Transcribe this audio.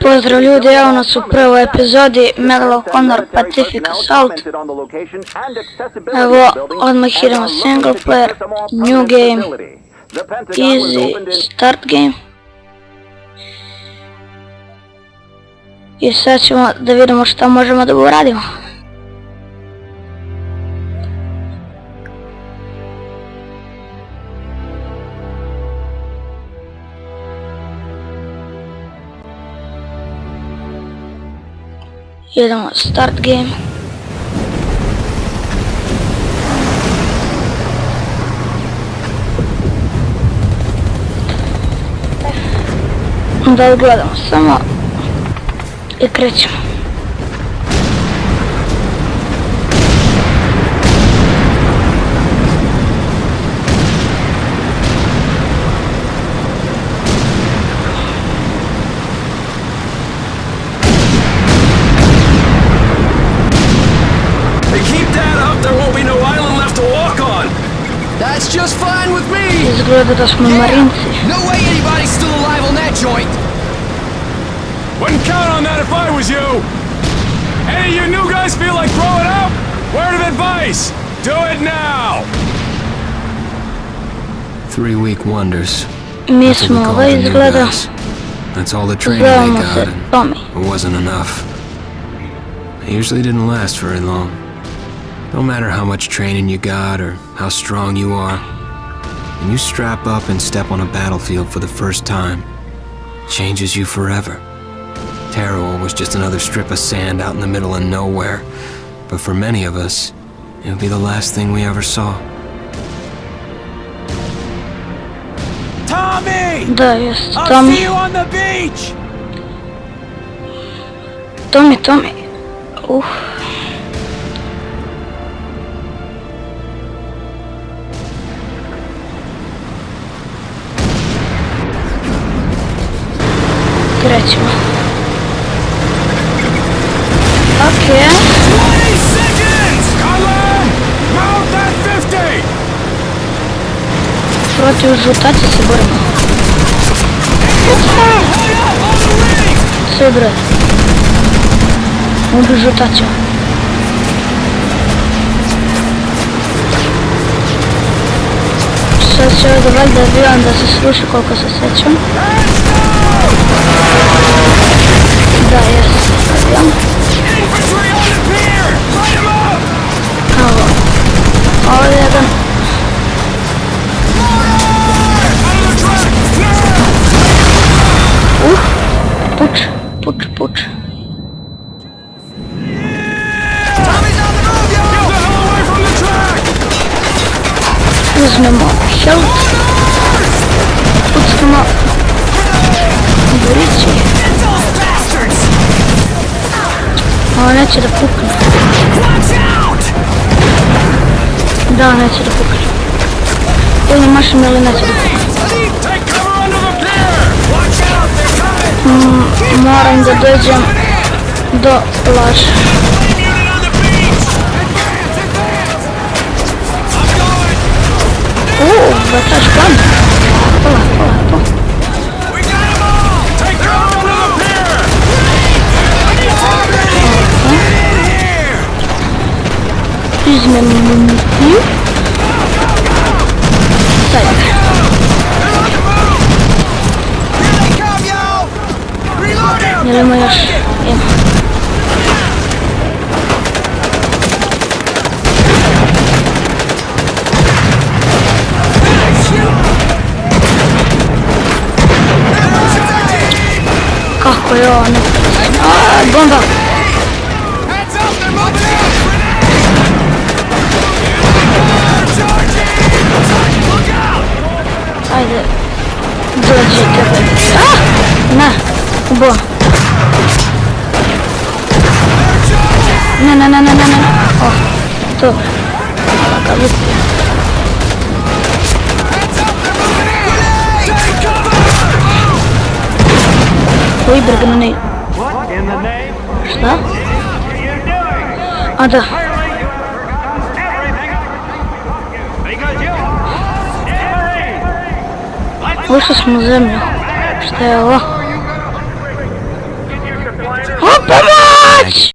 Pozdrav ljudi, evo nas u prvoj epizodi Medal of Honor Pacific Assault. Evo, odmah idemo single player, new game, easy, start game. I sad ćemo da vidimo šta možemo da uradimo. Idemo start game. Da odgledamo samo i krećemo. That's just fine with me. Izgleda da smo marinci. No way anybody's still alive on that joint. Wouldn't count on that if I was you. Any of you new guys feel like throwing up? Word of advice, do it now. 3-week wonders. Mi smo ovo izgleda. That's all the training they got, and it wasn't enough. It usually didn't last very long. No matter how much training you got or how strong you are, when you strap up and step on a battlefield for the first time, it changes you forever. Terror was just another strip of sand out in the middle of nowhere, but for many of us, it would be the last thing we ever saw. Tommy! Da, jest I'll Tommy. see you on the beach! Tommy. Krećemo. Okej. 20 seconds! Colin! Mount that 50! Protiv žutaca se borimo. Sve bre. Ubi žutaća. Sad će ovdje valjda avion da se sruši koliko se sećam. Da, jest avion. Evo, ovo je jedan. Puč. Uzmemo health. Pucnemo borići. Ovo neće da pukne. Da, neće da pukne. Ili mašim ili neće da pukne. Moram da dođem do plaže. Vrtaš plan. Pola. Izmem municiju. Sajde. Jelimo još? Ima. Kako je ovo ne? Bomba! Ajde, dođi tebe. Ne, ubo. Ne. Dobro. Ga vidim. Koji brgani? Šta? A da. Ušli smo u zemlju. Šta je ovo?